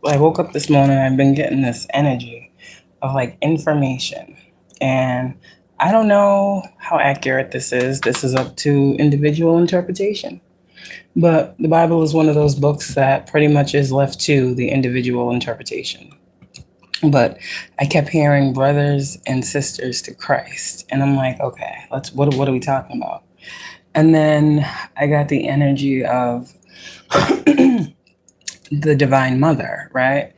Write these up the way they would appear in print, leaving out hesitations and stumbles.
I woke up this morning, I've been getting this energy of like information. And I don't know how accurate this is. This is up to individual interpretation. But the Bible is one of those books that pretty much is left to the individual interpretation. But I kept hearing brothers and sisters to Christ. And I'm like, okay, what are we talking about? And then I got the energy of the Divine Mother, right?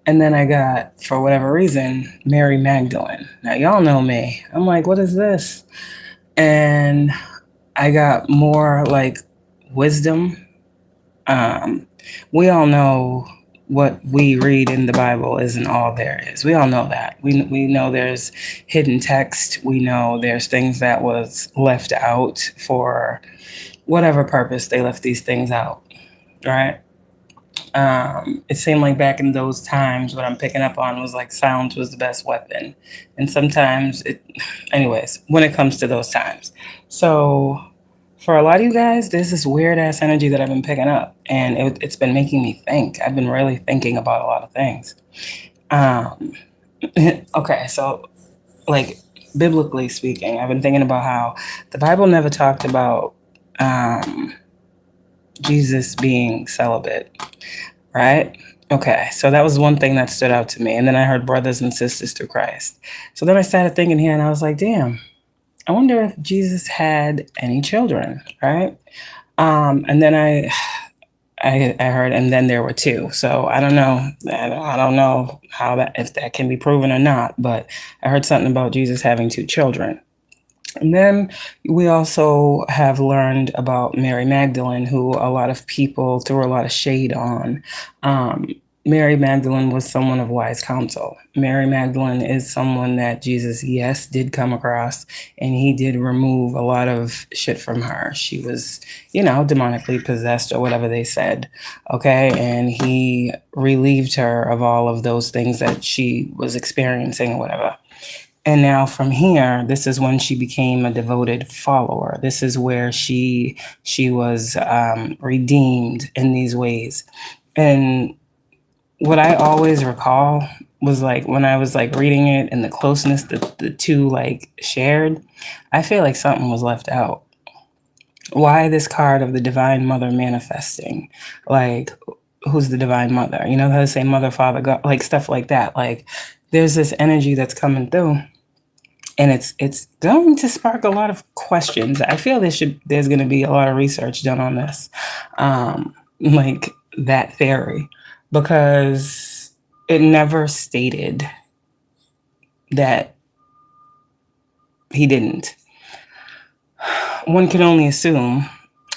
And then I got, for whatever reason, Mary Magdalene. Now, y'all know me. I'm like, what is this? And I got more like wisdom. Um, we all know what we read in the Bible isn't all there is. We all know that. We know there's hidden text. We know there's things that was left out for whatever purpose they left these things out, right? It seemed like back in those times, what I'm picking up on was like silence was the best weapon. And sometimes anyways, when it comes to those times. So for a lot of you guys, there's this weird ass energy that I've been picking up, and it's been making me think. I've been really thinking about a lot of things. Um, okay, so like biblically speaking, I've been thinking about how the Bible never talked about um, Jesus being celibate, right? Okay, so that was one thing that stood out to me. And then I heard brothers and sisters through Christ. So then I started thinking here, and I was like, damn, I wonder if Jesus had any children, right? And then I heard, and then there were two. So I don't know. I don't know how that, if that can be proven or not. But I heard something about Jesus having two children. And then we also have learned about Mary Magdalene, who a lot of people threw a lot of shade on. Um, Mary Magdalene was someone of wise counsel. Mary Magdalene is someone that Jesus, yes, did come across, and he did remove a lot of shit from her. She was, demonically possessed or whatever they said. Okay. And he relieved her of all of those things that she was experiencing or whatever. And now from here, this is when she became a devoted follower. This is where she was redeemed in these ways. And what I always recall was like when I was like reading it and the closeness that the two like shared, I feel like something was left out. Why this card of the Divine Mother manifesting? Like, who's the Divine Mother? You know how they say Mother, Father, God, like stuff like that. Like, there's this energy that's coming through, and it's going to spark a lot of questions. I feel there's going to be a lot of research done on this, like that theory, because it never stated that he didn't. One can only assume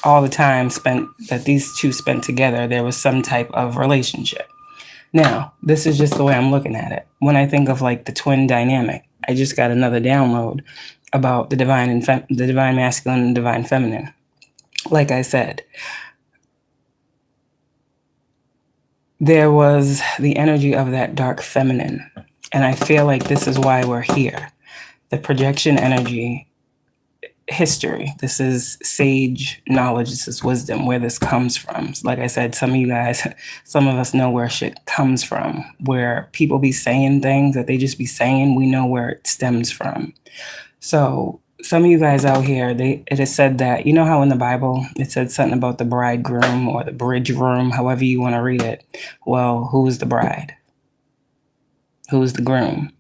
all the time spent that these two spent together, there was some type of relationship. Now, this is just the way I'm looking at it. When I think of like the twin dynamic, I just got another download about the divine and the divine masculine and divine feminine. Like I said, there was the energy of that dark feminine, and I feel like this is why we're here. The projection energy, history. This is sage knowledge. This is wisdom, where this comes from. Like I said, some of you guys, some of us know where shit comes from, where people be saying things that they just be saying. We know where it stems from. So some of you guys out here, it is said that, you know how in the Bible, it said something about the bridegroom or the bridge room, however you want to read it. Well, who's the bride? Who's the groom?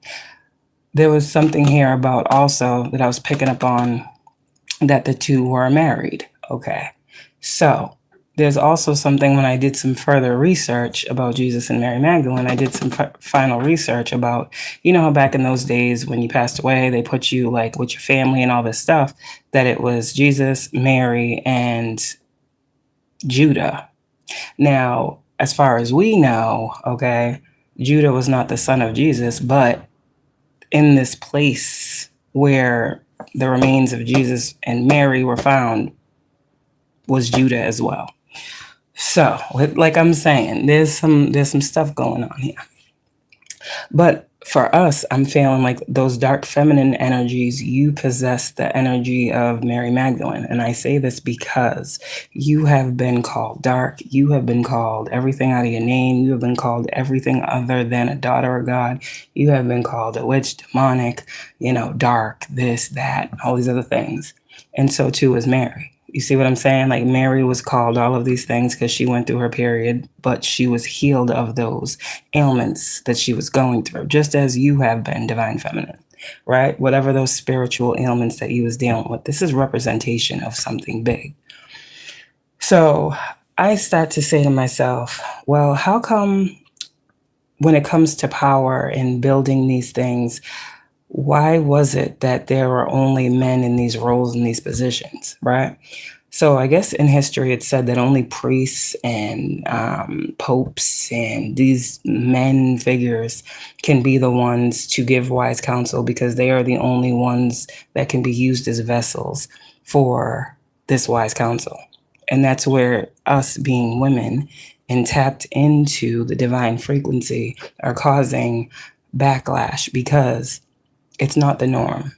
There was something here about also that I was picking up on, that the two were married. Okay. So there's also something when I did some further research about Jesus and Mary Magdalene, I did some final research about, you know how back in those days when you passed away, they put you like with your family and all this stuff, that it was Jesus, Mary, and Judah. Now, as far as we know, okay, Judah was not the son of Jesus, but in this place where the remains of Jesus and Mary were found was Judah as well. So, like I'm saying, there's some stuff going on here. But for us, I'm feeling like those dark feminine energies, you possess the energy of Mary Magdalene. And I say this because you have been called dark. You have been called everything out of your name. You have been called everything other than a daughter of God. You have been called a witch, demonic, dark, this, that, all these other things. And so too is Mary. You see what I'm saying? Like Mary was called all of these things because she went through her period, but she was healed of those ailments that she was going through, just as you have been, divine feminine, right? Whatever those spiritual ailments that you was dealing with, this is representation of something big. So I start to say to myself, well, how come when it comes to power and building these things, why was it that there were only men in these roles and these positions, right? So I guess in history it's said that only priests and popes and these men figures can be the ones to give wise counsel because they are the only ones that can be used as vessels for this wise counsel. And that's where us being women and tapped into the divine frequency are causing backlash because it's not the norm.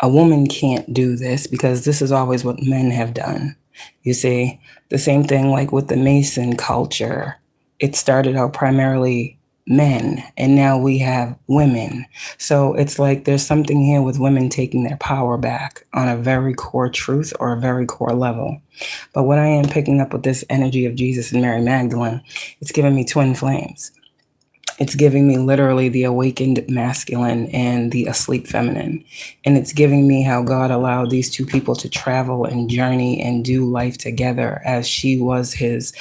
A woman can't do this because this is always what men have done. You see, the same thing like with the Mason culture. It started out primarily men, and now we have women. So it's like there's something here with women taking their power back on a very core truth or a very core level. But what I am picking up with this energy of Jesus and Mary Magdalene, it's giving me twin flames. It's giving me literally the awakened masculine and the asleep feminine. And it's giving me how God allowed these two people to travel and journey and do life together as she was his,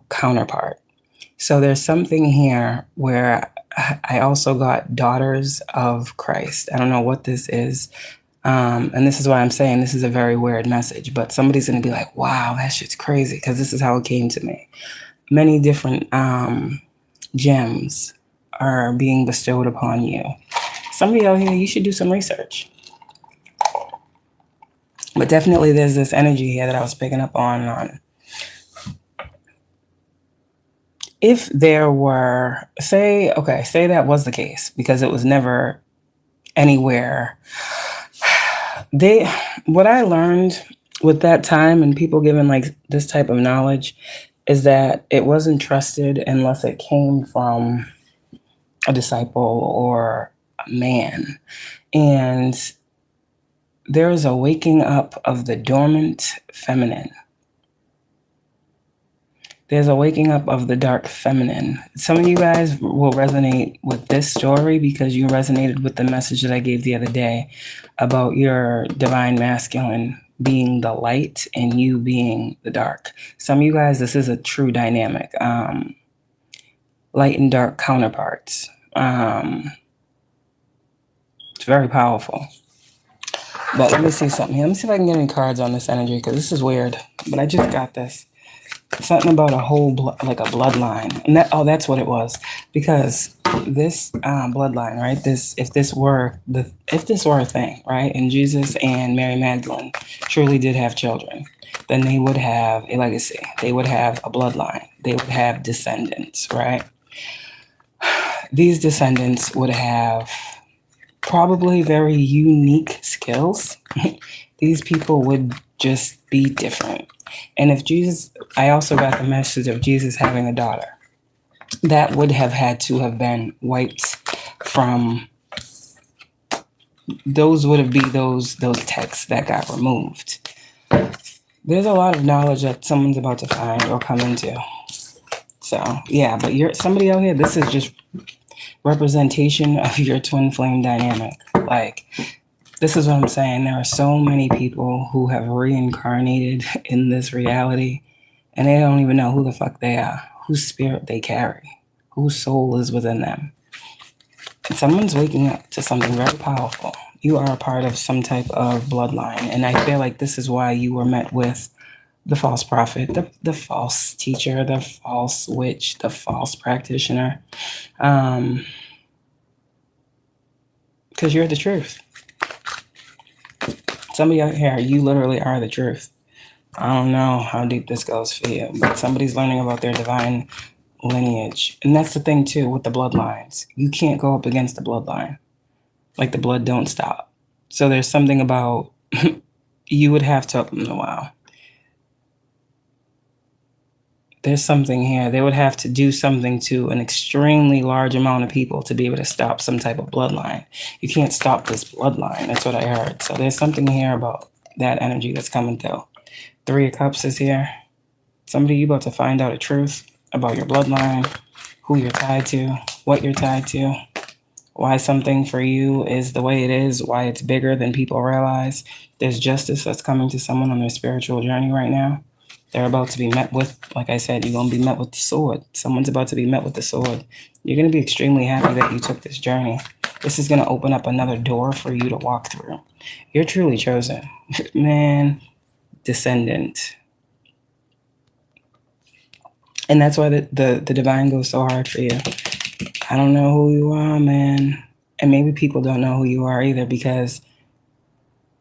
counterpart. So there's something here where I also got daughters of Christ. I don't know what this is. And this is why I'm saying this is a very weird message, but somebody's going to be like, wow, that shit's crazy, because this is how it came to me. Many different gems are being bestowed upon you. Somebody out here, you should do some research. But definitely there's this energy here that I was picking up on. If there were, say that was the case, because it was never anywhere. What I learned with that time and people given like this type of knowledge is that it wasn't trusted unless it came from a disciple or a man. And there is a waking up of the dormant feminine. There's a waking up of the dark feminine. Some of you guys will resonate with this story because you resonated with the message that I gave the other day about your divine masculine being the light and you being the dark. Some of you guys, this is a true dynamic. Light and dark counterparts. It's very powerful. But let me see something here. Let me see if I can get any cards on this energy because this is weird. But I just got this. Something about a whole like a bloodline, and that's what it was. Because this bloodline, right? If this were a thing, right? And Jesus and Mary Magdalene truly did have children, then they would have a legacy. They would have a bloodline. They would have descendants, right? These descendants would have probably very unique skills. These people would just be different. And if Jesus, I also got the message of Jesus having a daughter. That would have had to have been wiped from, those would have been those texts that got removed. There's a lot of knowledge that someone's about to find or come into. So, yeah, but you're somebody out here, this is just representation of your twin flame dynamic. Like, this is what I'm saying. There are so many people who have reincarnated in this reality, and they don't even know who the fuck they are, whose spirit they carry, whose soul is within them. And someone's waking up to something very powerful. You are a part of some type of bloodline, and I feel like this is why you were met with the false prophet, the false teacher, the false witch, the false practitioner, because you're the truth. Somebody out here, you literally are the truth. I don't know how deep this goes for you, but somebody's learning about their divine lineage. And that's the thing too with the bloodlines. You can't go up against the bloodline. Like the blood don't stop. So there's something about you would have to, wow. There's something here. They would have to do something to an extremely large amount of people to be able to stop some type of bloodline. You can't stop this bloodline. That's what I heard. So there's something here about that energy that's coming through. 3 of Cups is here. Somebody, you about to find out a truth about your bloodline, who you're tied to, what you're tied to, why something for you is the way it is, why it's bigger than people realize. There's justice that's coming to someone on their spiritual journey right now. They're about to be met with, like I said, you're going to be met with the sword. Someone's about to be met with the sword. You're going to be extremely happy that you took this journey. This is going to open up another door for you to walk through. You're truly chosen. Man, descendant. And that's why the divine goes so hard for you. I don't know who you are, man. And maybe people don't know who you are either because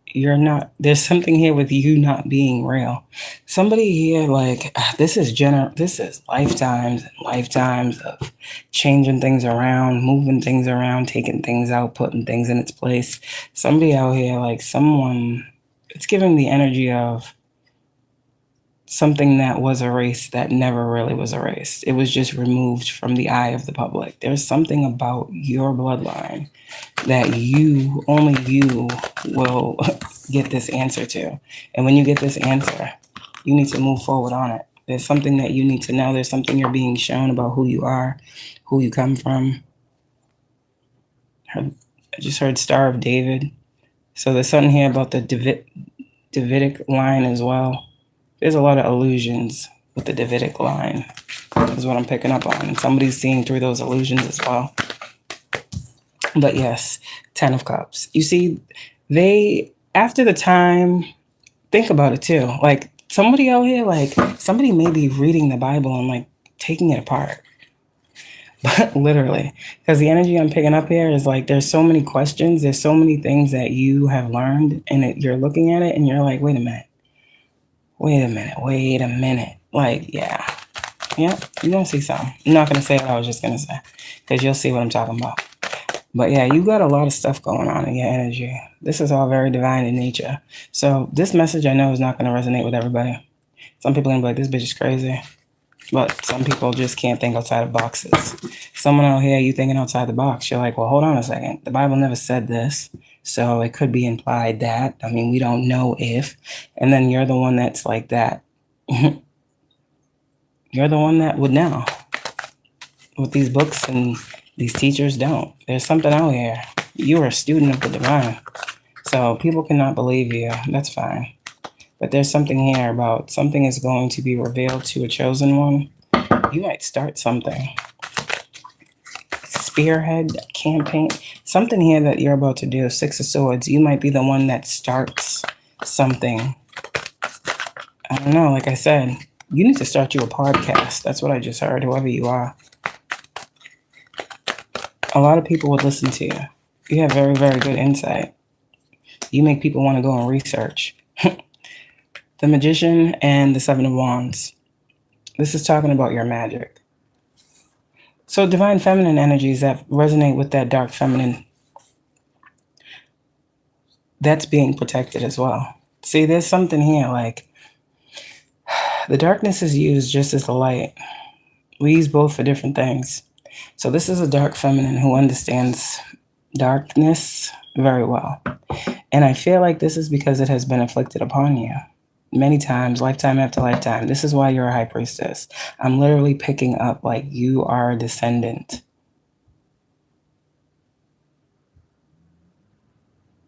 you're not, there's something here with you not being real. Somebody here, like, this is lifetimes and lifetimes of changing things around, moving things around, taking things out, putting things in its place. Somebody out here, like someone, it's giving the energy of something that was erased that never really was erased. It was just removed from the eye of the public. There's something about your bloodline that only you will get this answer to. And when you get this answer, you need to move forward on it. There's something that you need to know. There's something you're being shown about who you are, who you come from. I just heard Star of David. So there's something here about the Davidic line as well. There's a lot of illusions with the Davidic line, is what I'm picking up on. And somebody's seeing through those illusions as well. But yes, 10 of Cups. You see, after the time, think about it too. Like somebody out here, like somebody may be reading the Bible and like taking it apart. But literally, because the energy I'm picking up here is like, there's so many questions. There's so many things that you have learned and you're looking at it and you're like, wait a minute. Like, yeah, you're going to see something. I'm not going to say what I was just going to say because you'll see what I'm talking about. But yeah, you got a lot of stuff going on in your energy. This is all very divine in nature. So this message I know is not going to resonate with everybody. Some people are going to be like, this bitch is crazy. But some people just can't think outside of boxes. Someone out here, you thinking outside the box. You're like, well, hold on a second. The Bible never said this. So it could be implied that. I mean, we don't know if. And then you're the one that's like that. You're the one that would know. What these books and these teachers don't. There's something out here. You are a student of the divine. So people cannot believe you. That's fine. But there's something here about something is going to be revealed to a chosen one. You might start something. Spearhead campaign. Something here that you're about to do. 6 of Swords. You might be the one that starts something. I don't know. Like I said, you need to start you a podcast. That's what I just heard, whoever you are. A lot of people would listen to you. You have very, very good insight. You make people want to go and research. The Magician and the 7 of Wands. This is talking about your magic. So divine feminine energies that resonate with that dark feminine, that's being protected as well. See, there's something here like the darkness is used just as the light. We use both for different things. So this is a dark feminine who understands darkness very well. And I feel like this is because it has been inflicted upon you. Many times, lifetime after lifetime. This is why you're a high priestess. I'm literally picking up like you are a descendant.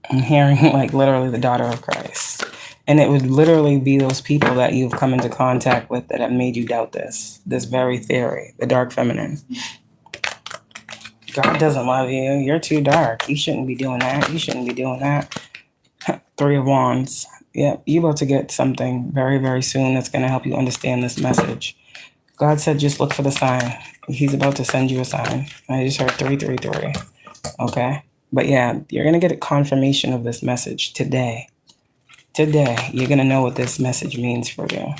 I'm hearing like literally the daughter of Christ. And it would literally be those people that you've come into contact with that have made you doubt this very theory, the dark feminine. God doesn't love you. You're too dark. You shouldn't be doing that. You shouldn't be doing that. 3 of Wands. Yep, you're about to get something very, very soon that's going to help you understand this message. God said just look for the sign. He's about to send you a sign. I just heard 333. Okay? But yeah, you're going to get a confirmation of this message today. Today, you're going to know what this message means for you.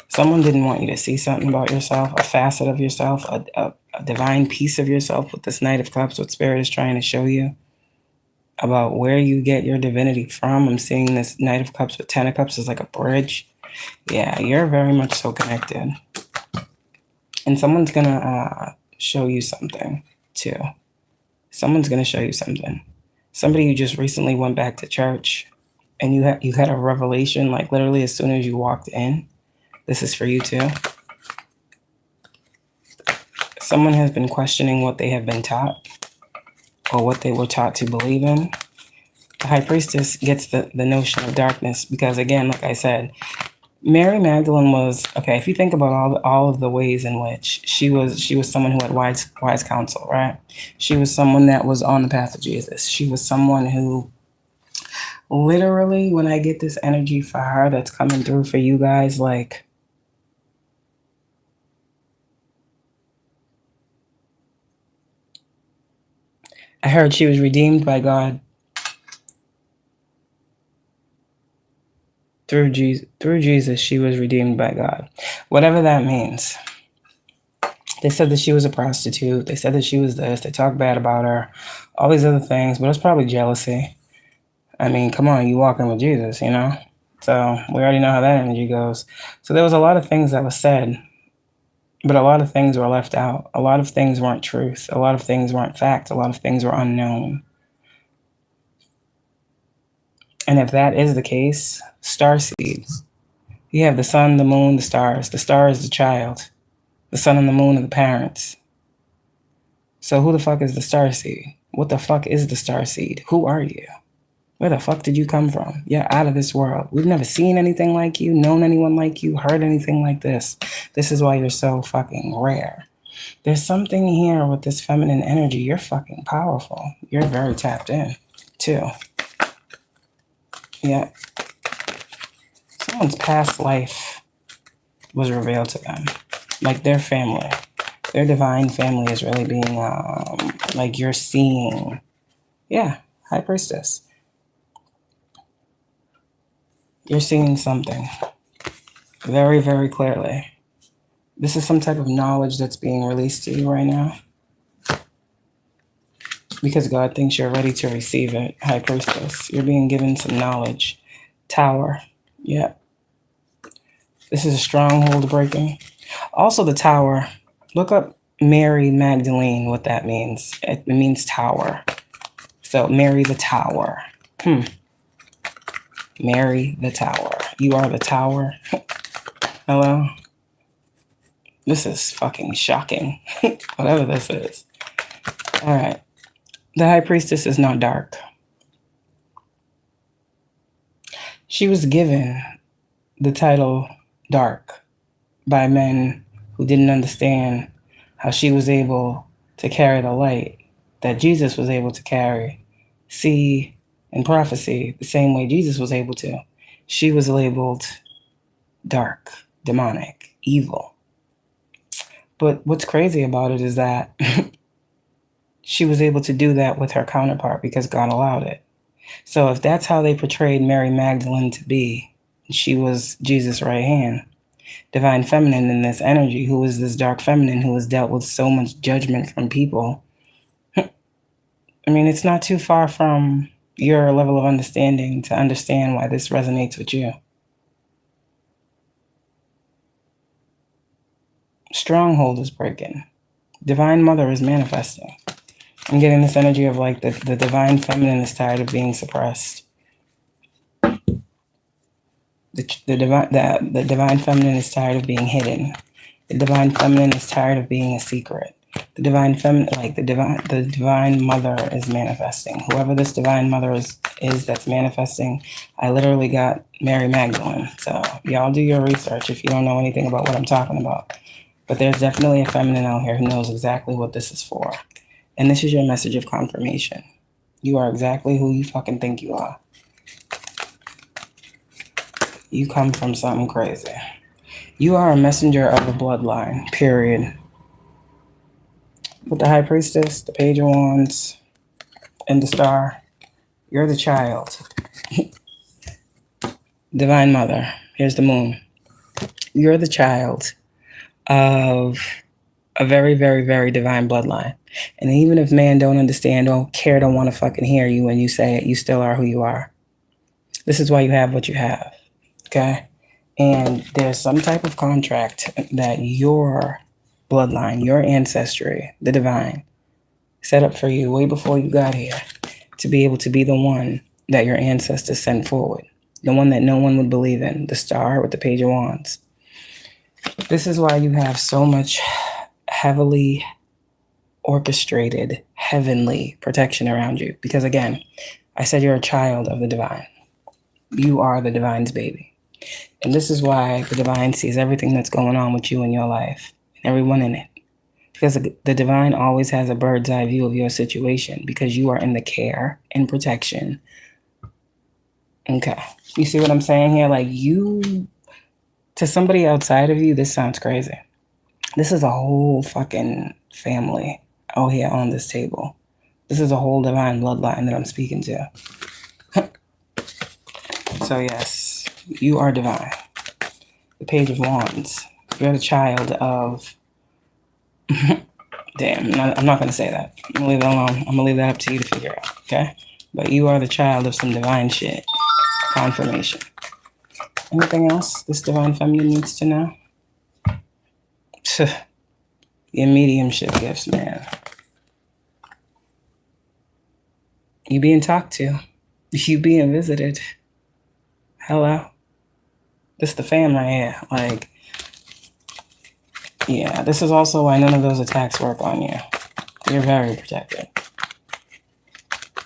Someone didn't want you to see something about yourself, a facet of yourself, a divine piece of yourself with this Knight of Cups, what Spirit is trying to show you about where you get your divinity from. I'm seeing this Knight of Cups with Ten of Cups is like a bridge. Yeah, you're very much so connected. And someone's going to show you something too. Someone's going to show you something. Somebody who just recently went back to church and you had a revelation, like literally as soon as you walked in. This is for you too. Someone has been questioning what they have been taught or what they were taught to believe in. The High Priestess gets the notion of darkness because, again, like I said, Mary Magdalene was, okay, if you think about all of the ways in which she was someone who had wise counsel, right? She was someone that was on the path of Jesus. She was someone who literally, when I get this energy for her that's coming through for you guys, like, I heard she was redeemed by God through Jesus. She was redeemed by God, whatever that means. They said that she was a prostitute. They said that she was this. They talked bad about her, all these other things, but it's probably jealousy. I mean, come on, you walking with Jesus, you know? So we already know how that energy goes. So there was a lot of things that was said, but a lot of things were left out. A lot of things weren't truth. A lot of things weren't facts. A lot of things were unknown. And if that is the case, Starseed, you have the sun, the moon, the stars. The star is the child. The sun and the moon are the parents. So who the fuck is the Starseed? What the fuck is the Starseed? Who are you? Where the fuck did you come from? You're out of this world. We've never seen anything like you, known anyone like you, heard anything like this. This is why you're so fucking rare. There's something here with this feminine energy. You're fucking powerful. You're very tapped in, too. Yeah. Someone's past life was revealed to them. Like their family. Their divine family is really being, like you're seeing. Yeah, High Priestess. You're seeing something very, very clearly. This is some type of knowledge that's being released to you right now. Because God thinks you're ready to receive it, High Priestess. You're being given some knowledge. Tower. Yeah. This is a stronghold breaking. Also the tower. Look up Mary Magdalene, what that means. It means tower. So Mary the tower. Mary the tower. You are the tower. Hello? This is fucking shocking. Whatever this is. All right. The High Priestess is not dark. She was given the title dark by men who didn't understand how she was able to carry the light that Jesus was able to carry, see, and prophecy the same way Jesus was able to. She was labeled dark, demonic, evil. But what's crazy about it is that she was able to do that with her counterpart because God allowed it. So if that's how they portrayed Mary Magdalene to be, she was Jesus' right hand, divine feminine in this energy, who was this dark feminine who has dealt with so much judgment from people. I mean, it's not too far from your level of understanding to understand why this resonates with you. Stronghold is breaking. Divine Mother is manifesting. I'm getting this energy of like the divine feminine is tired of being suppressed. The divine feminine is tired of being hidden. The divine feminine is tired of being a secret. The divine feminine, like the divine mother is manifesting. Whoever this divine mother is that's manifesting, I literally got Mary Magdalene. So y'all do your research if you don't know anything about what I'm talking about. But there's definitely a feminine out here who knows exactly what this is for. And this is your message of confirmation. You are exactly who you fucking think you are. You come from something crazy. You are a messenger of a bloodline, period. With the High Priestess, the Page of Wands, and the Star, you're the child. Divine Mother. Here's the Moon. You're the child of a very, very, very divine bloodline. And even if man don't understand, don't care, don't want to fucking hear you when you say it, you still are who you are. This is why you have what you have. Okay? And there's some type of contract that your bloodline, your ancestry, the divine, set up for you way before you got here to be able to be the one that your ancestors sent forward. The one that no one would believe in. The star with the page of wands. This is why you have so much heavily orchestrated heavenly protection around you. Because again, I said you're a child of the divine. You are the divine's baby. And this is why the divine sees everything that's going on with you in your life and everyone in it. Because the divine always has a bird's eye view of your situation because you are in the care and protection. Okay. You see what I'm saying here? Like you, to somebody outside of you, this sounds crazy. This is a whole fucking family out here on this table. This is a whole divine bloodline that I'm speaking to. So yes, you are divine. The page of wands. You're the child of... Damn, I'm not going to say that. I'm going to leave that alone. I'm going to leave that up to you to figure out, okay? But you are the child of some divine shit. Confirmation. Anything else this divine feminine needs to know? Your mediumship gifts, man. You being talked to. You being visited. Hello? This the fam right here. Like, yeah, this is also why none of those attacks work on you. You're very protected.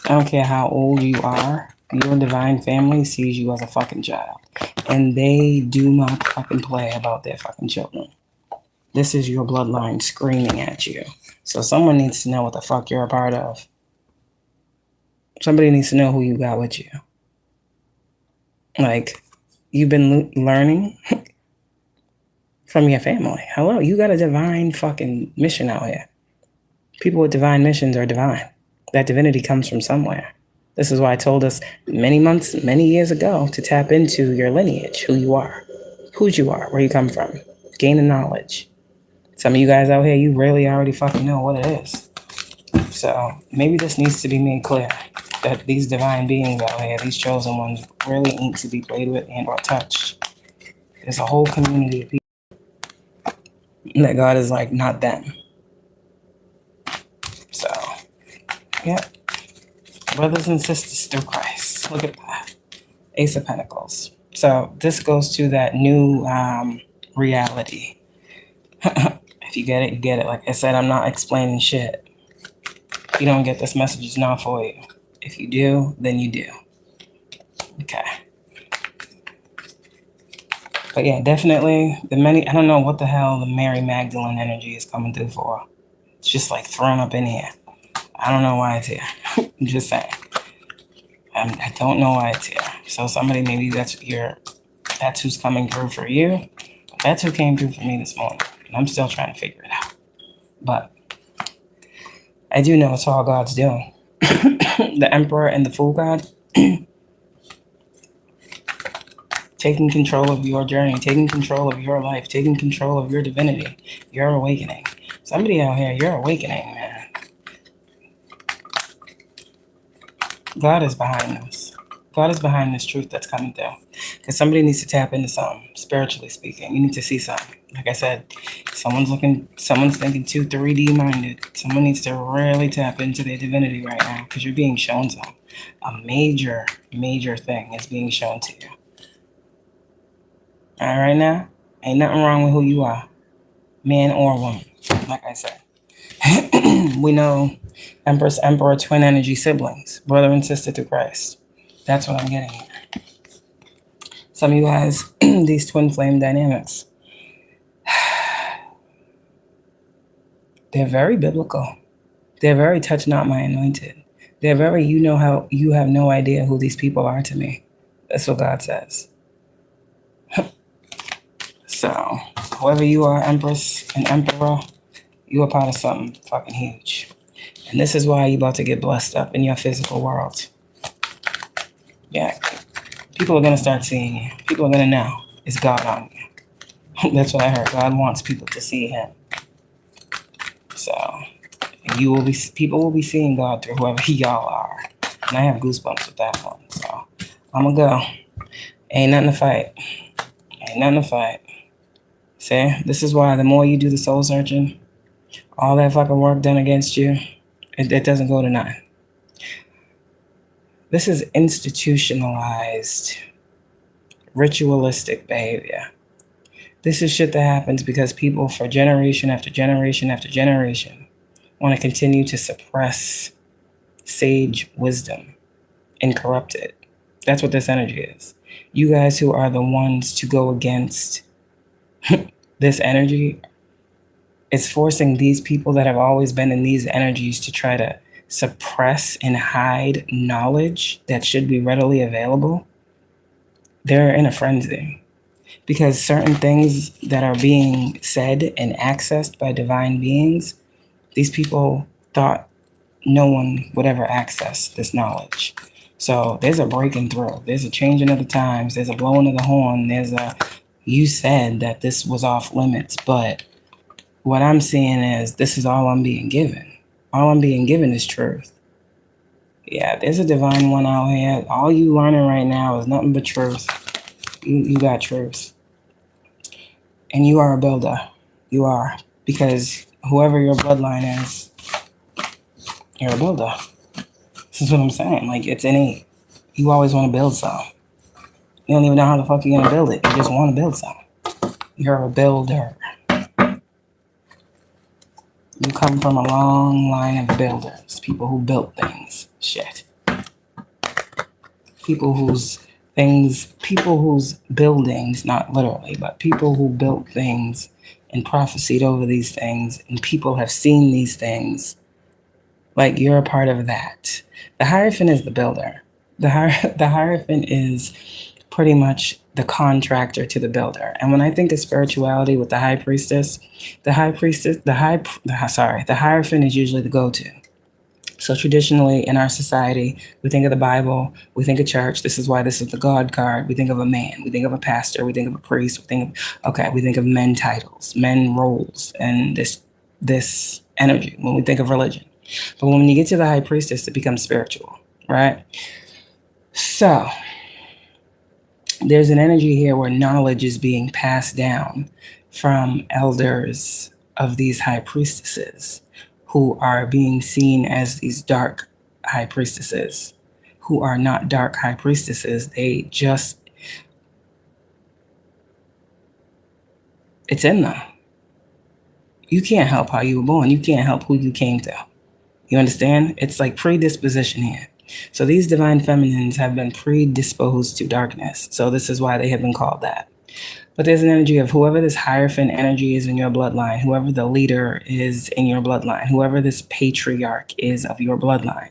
I don't care how old you are. Your divine family sees you as a fucking child. And they do not fucking play about their fucking children. This is your bloodline screaming at you. So someone needs to know what the fuck you're a part of. Somebody needs to know who you got with you. Like, you've been learning from your family. Hello, you got a divine fucking mission out here. People with divine missions are divine. That divinity comes from somewhere. This is why I told us many months, many years ago to tap into your lineage, who you are, whose you are, where you come from, gaining knowledge. Some of you guys out here, you really already fucking know what it is. So maybe this needs to be made clear that these divine beings out here, these chosen ones, really ain't to be played with and or touched. There's a whole community of people that God is like, not them. So, yeah. Brothers and sisters through Christ. Look at that. Ace of Pentacles. So this goes to that new reality. If you get it, you get it. Like I said, I'm not explaining shit. If you don't get this message, it's not for you. If you do, then you do. Okay. But yeah, definitely I don't know what the hell the Mary Magdalene energy is coming through for. It's just like thrown up in here. I don't know why it's here. I'm just saying. I don't know why it's here. So somebody, maybe that's who's coming through for you. That's who came through for me this morning. And I'm still trying to figure it out. But I do know it's all God's doing. The Emperor and the Fool God. Taking control of your journey, taking control of your life, taking control of your divinity, your awakening. Somebody out here, you're awakening, man. God is behind this. God is behind this truth that's coming through. Because somebody needs to tap into something, spiritually speaking. You need to see something. Like I said, someone's thinking too 3D minded. Someone needs to really tap into their divinity right now because you're being shown something. A major, major thing is being shown to you. All right now, ain't nothing wrong with who you are, man or woman. Like I said, we know Empress, Emperor, twin energy siblings, brother and sister through Christ. That's what I'm getting here. Some of you guys, these twin flame dynamics, they're very biblical. They're very touch not my anointed. They're very, how you have no idea who these people are to me. That's what God says. So, whoever you are, Empress and Emperor, you are part of something fucking huge. And this is why you're about to get blessed up in your physical world. Yeah. People are going to start seeing you. People are going to know it's God on you. That's what I heard. God wants people to see him. So people will be seeing God through whoever y'all are. And I have goosebumps with that one. So I'm gonna go. Ain't nothing to fight. Ain't nothing to fight. See, this is why the more you do the soul searching, all that fucking work done against you, it doesn't go to nothing. This is institutionalized, ritualistic behavior. This is shit that happens because people for generation after generation after generation want to continue to suppress sage wisdom and corrupt it. That's what this energy is. You guys who are the ones to go against this energy, it's forcing these people that have always been in these energies to try to suppress and hide knowledge that should be readily available. They're in a frenzy because certain things that are being said and accessed by divine beings, these people thought no one would ever access this knowledge. So there's a breaking through. There's a changing of the times. There's a blowing of the horn. You said that this was off limits, but what I'm seeing is this is all I'm being given. All I'm being given is truth. Yeah, there's a divine one out here. All you learning right now is nothing but truth. You got truth. And you are a builder. You are. Because whoever your bloodline is, you're a builder. This is what I'm saying. Like, it's innate. You always want to build something. You don't even know how the fuck you're going to build it. You just want to build something. You're a builder. You come from a long line of builders. People who built things. Shit. People whose buildings, not literally, but people who built things and prophesied over these things, and people have seen these things. Like, you're a part of that. The Hierophant is the builder. The Hierophant is pretty much the contractor to the builder. And when I think of spirituality with the High Priestess, the Hierophant is usually the go-to. So traditionally in our society, we think of the Bible, we think of church. This is why this is the God card. We think of a man, we think of a pastor, we think of a priest, we think of men titles, men roles, and this energy when we think of religion. But when you get to the High Priestess, it becomes spiritual, right? So there's an energy here where knowledge is being passed down from elders of these High Priestesses who are being seen as these dark High Priestesses, who are not dark High Priestesses. It's in them. You can't help how you were born. You can't help who you came to. You understand? It's like predisposition here. So these divine feminines have been predisposed to darkness. So this is why they have been called that. But there's an energy of whoever this Hierophant energy is in your bloodline, whoever the leader is in your bloodline, whoever this patriarch is of your bloodline,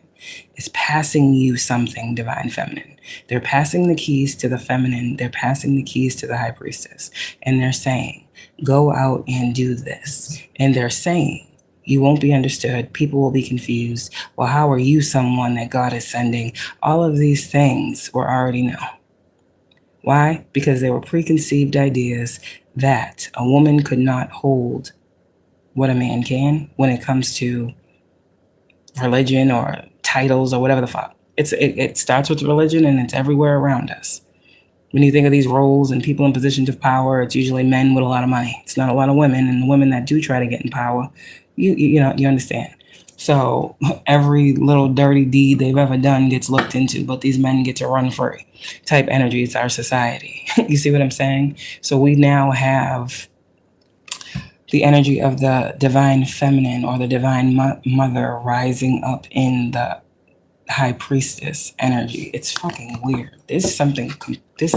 is passing you something, divine feminine. They're passing the keys to the feminine. They're passing the keys to the High Priestess. And they're saying, go out and do this. And they're saying, you won't be understood. People will be confused. Well, how are you someone that God is sending? All of these things were already known. Why? Because they were preconceived ideas that a woman could not hold what a man can when it comes to religion or titles or whatever the fuck. It starts with religion and it's everywhere around us. When you think of these roles and people in positions of power, it's usually men with a lot of money. It's not a lot of women, and the women that do try to get in power, you understand. So every little dirty deed they've ever done gets looked into, but these men get to run free. Type energy, it's our society. You see what I'm saying? So we now have the energy of the divine feminine or the divine mother rising up in the High Priestess energy. It's fucking weird. There's something shifting. There's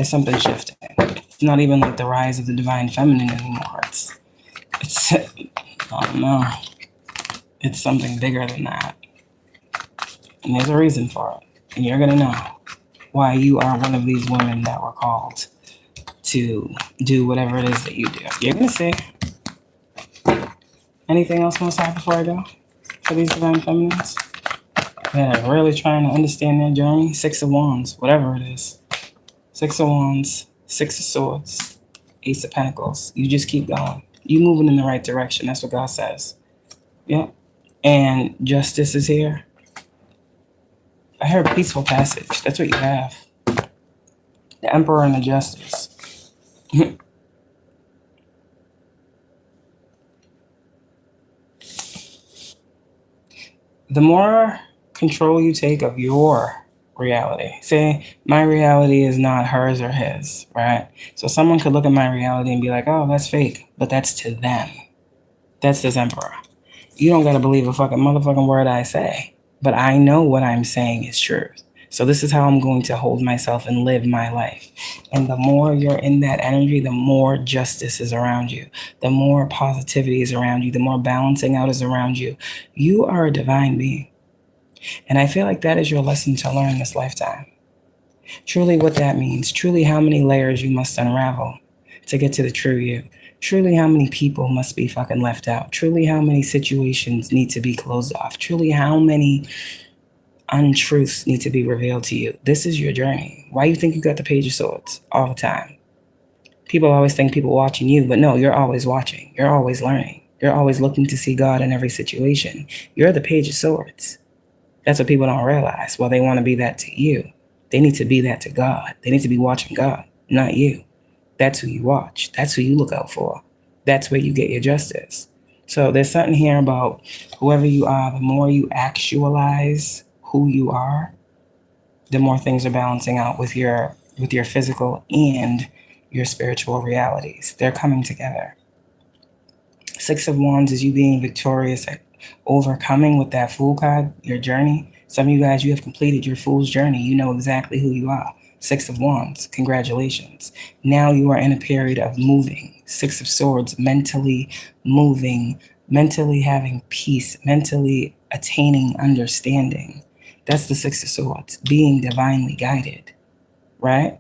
something shifting. It's not even like the rise of the divine feminine anymore. It's I don't know. It's something bigger than that. And there's a reason for it. And you're going to know why you are one of these women that were called to do whatever it is that you do. You're going to see. Anything else on the side before I go? For these divine feminines that are really trying to understand their journey? 6 of Wands, whatever it is. 6 of Wands. Six of Swords, Ace of Pentacles. You just keep going. You moving in the right direction. That's what God says. Yep. And Justice is here. I heard peaceful passage. That's what you have. The Emperor and the Justice. The more control you take of your reality. Say, my reality is not hers or his, right? So someone could look at my reality and be like, oh, that's fake. But that's to them. That's this Emperor. You don't got to believe a fucking motherfucking word I say. But I know what I'm saying is truth. So this is how I'm going to hold myself and live my life. And the more you're in that energy, the more justice is around you. The more positivity is around you. The more balancing out is around you. You are a divine being. And I feel like that is your lesson to learn this lifetime. Truly what that means. Truly how many layers you must unravel to get to the true you. Truly how many people must be fucking left out. Truly how many situations need to be closed off. Truly how many untruths need to be revealed to you. This is your journey. Why you think you got the Page of Swords all the time? People always think people watching you, but no, you're always watching. You're always learning. You're always looking to see God in every situation. You're the Page of Swords. That's what people don't realize. Well, they want to be that to you. They need to be that to God. They need to be watching God, not you. That's who you watch. That's who you look out for. That's where you get your justice. So there's something here about whoever you are, the more you actualize who you are, the more things are balancing out with your physical and your spiritual realities. They're coming together. Six of Wands is you being victorious at overcoming with that Fool card, your journey. Some of you guys, you have completed your Fool's journey. You know exactly who you are. Six of Wands, congratulations. Now you are in a period of moving. Six of Swords, mentally moving, mentally having peace, mentally attaining understanding. That's the Six of Swords, being divinely guided, right?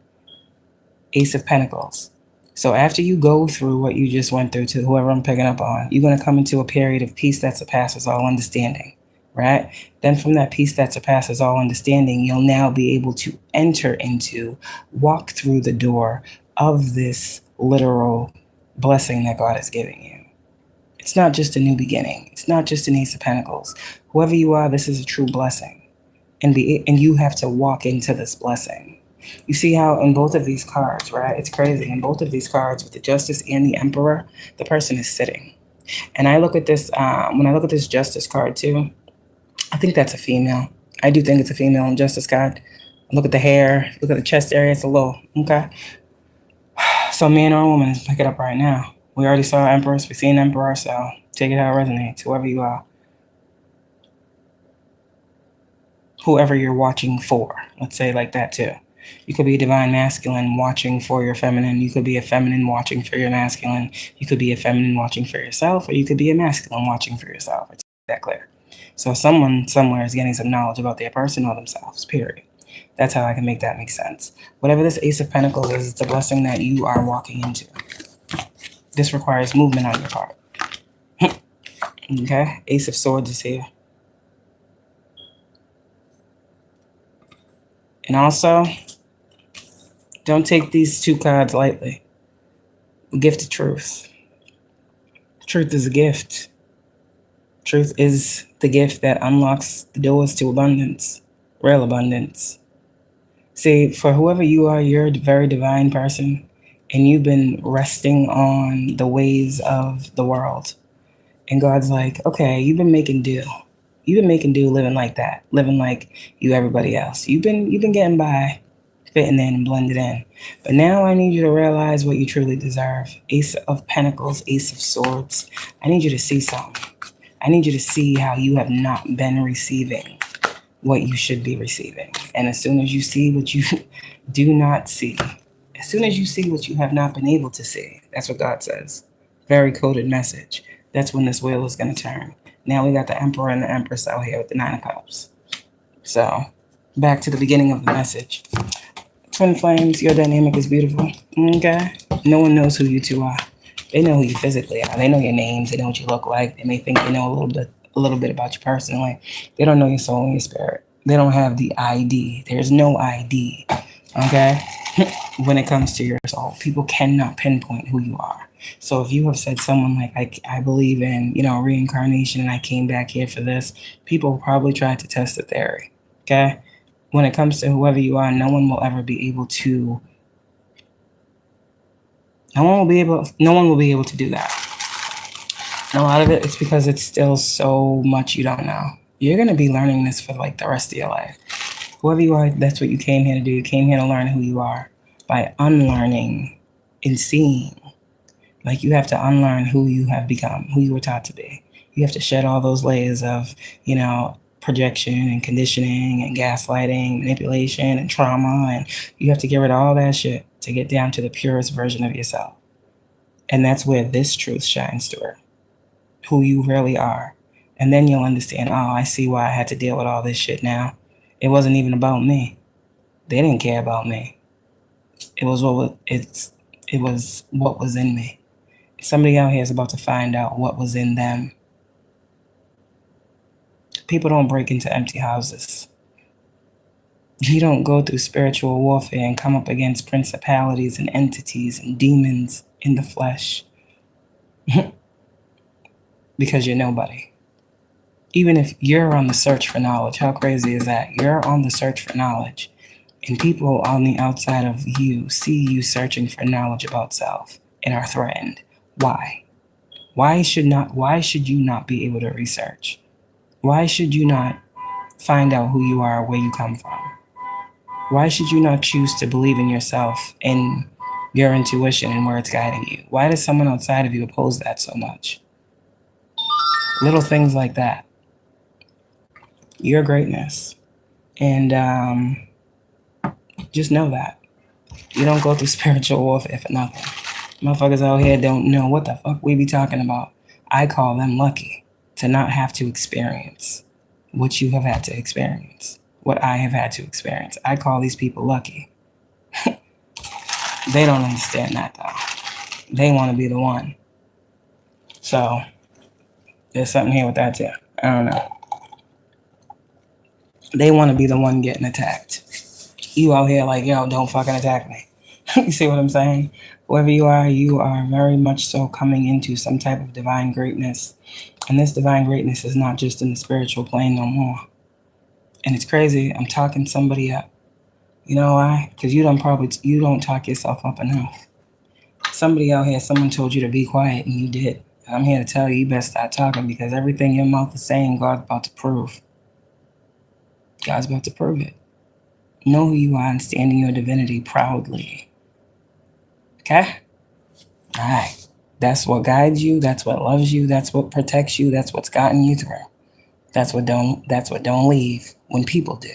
Ace of Pentacles. So after you go through what you just went through, to whoever I'm picking up on, you're going to come into a period of peace that surpasses all understanding, right? Then from that peace that surpasses all understanding, you'll now be able to enter into, walk through the door of this literal blessing that God is giving you. It's not just a new beginning. It's not just an Ace of Pentacles. Whoever you are, this is a true blessing. And you have to walk into this blessing. You see how in both of these cards, right? It's crazy. In both of these cards, with the Justice and the Emperor, the person is sitting. And I look at this, when I look at this Justice card too, I think that's a female. I do think it's a female in Justice card. Look at the hair, look at the chest area, it's a low, okay? So man or woman, pick it up right now. We already saw Empress, we've seen Emperor, so take it how it resonates, whoever you are. Whoever you're watching for, let's say like that too. You could be a divine masculine watching for your feminine. You could be a feminine watching for your masculine. You could be a feminine watching for yourself, or you could be a masculine watching for yourself. It's that clear. So someone somewhere is getting some knowledge about their person or themselves, period. That's how I can make that make sense. Whatever this Ace of Pentacles is, it's a blessing that you are walking into. This requires movement on your part. Okay? Ace of Swords is here. And also, don't take these two cards lightly. Gift of truth. Truth is a gift. Truth is the gift that unlocks the doors to abundance, real abundance. See, for whoever you are, you're a very divine person, and you've been resting on the ways of the world. And God's like, okay, you've been making do. You've been making do living like that, living like you everybody else. You've been getting by, fitting in and blended in. But now I need you to realize what you truly deserve. Ace of Pentacles, Ace of Swords. I need you to see something. I need you to see how you have not been receiving what you should be receiving. And as soon as you see what you do not see, as soon as you see what you have not been able to see, that's what God says. Very coded message. That's when this wheel is going to turn. Now we got the Emperor and the Empress out here with the Nine of Cups. So back to the beginning of the message. Twin flames, your dynamic is beautiful. Okay? No one knows who you two are. They know who you physically are. They know your names. They know what you look like. They may think they know a little bit about you personally. They don't know your soul and your spirit. They don't have the ID. There's no ID Okay? When it comes to your soul, people cannot pinpoint who you are. So if you have said someone like, I believe in, reincarnation and I came back here for this, people probably tried to test the theory. Okay? When it comes to whoever you are, no one will ever be able to no one will be able to do that. And a lot of it, it's because it's still so much you don't know. You're going to be learning this for like the rest of your life. Whoever you are, that's what you came here to do. You came here to learn who you are by unlearning and seeing. Like, you have to unlearn who you have become, who you were taught to be. You have to shed all those layers of, projection and conditioning and gaslighting, manipulation and trauma. And you have to get rid of all that shit to get down to the purest version of yourself. And that's where this truth shines through, who you really are. And then you'll understand, oh, I see why I had to deal with all this shit now. It wasn't even about me. They didn't care about me. It was what was in me. Somebody out here is about to find out what was in them. People don't break into empty houses. You don't go through spiritual warfare and come up against principalities and entities and demons in the flesh because you're nobody. Even if you're on the search for knowledge, how crazy is that? You're on the search for knowledge, and people on the outside of you see you searching for knowledge about self and are threatened. Why? Why should you not be able to research? Why should you not find out who you are, where you come from? Why should you not choose to believe in yourself and your intuition and where it's guiding you? Why does someone outside of you oppose that so much? Little things like that. Your greatness. And just know that. You don't go through spiritual warfare for nothing. Motherfuckers out here don't know what the fuck we be talking about. I call them lucky to not have to experience what you have had to experience, what I have had to experience. I call these people lucky. They don't understand that, though. They want to be the one. So there's something here with that, too. I don't know. They want to be the one getting attacked. You out here like, yo, don't fucking attack me. You see what I'm saying? Whoever you are very much so coming into some type of divine greatness. And this divine greatness is not just in the spiritual plane no more. And it's crazy. I'm talking somebody up. You know why? Because you don't talk yourself up enough. Somebody out here, someone told you to be quiet and you did. And I'm here to tell you, you better start talking, because everything your mouth is saying, God's about to prove. God's about to prove it. Know who you are and stand in your divinity proudly. Okay? All right. That's what guides you. That's what loves you. That's what protects you. That's what's gotten you through. That's what don't leave when people do.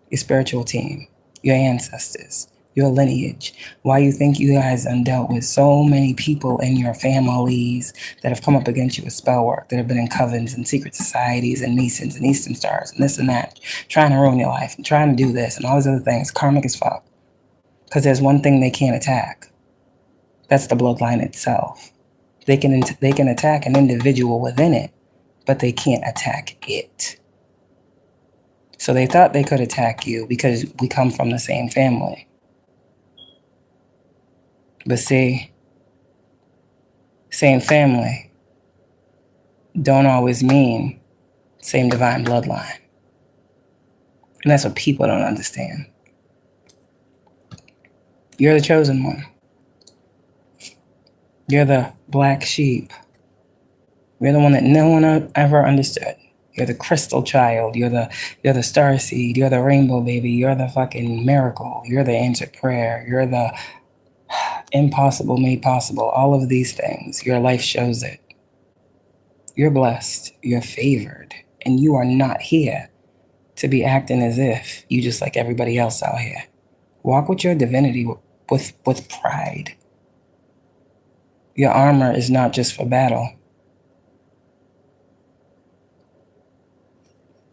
Your spiritual team, your ancestors, your lineage. Why you think you guys dealt with so many people in your families that have come up against you with spell work, that have been in covens and secret societies and Masons and Eastern Stars and this and that, trying to ruin your life and trying to do this and all these other things. Karmic as fuck. Because there's one thing they can't attack. That's the bloodline itself. They can attack an individual within it, but they can't attack it. So they thought they could attack you because we come from the same family. But see, same family don't always mean same divine bloodline. And that's what people don't understand. You're the chosen one. You're the black sheep. You're the one that no one ever understood. You're the crystal child. You're the starseed. You're the rainbow baby. You're the fucking miracle. You're the answered prayer. You're the impossible made possible. All of these things. Your life shows it. You're blessed. You're favored. And you are not here to be acting as if you just like everybody else out here. Walk with your divinity with pride. Your armor is not just for battle.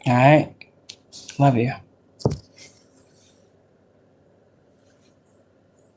All right? Love you.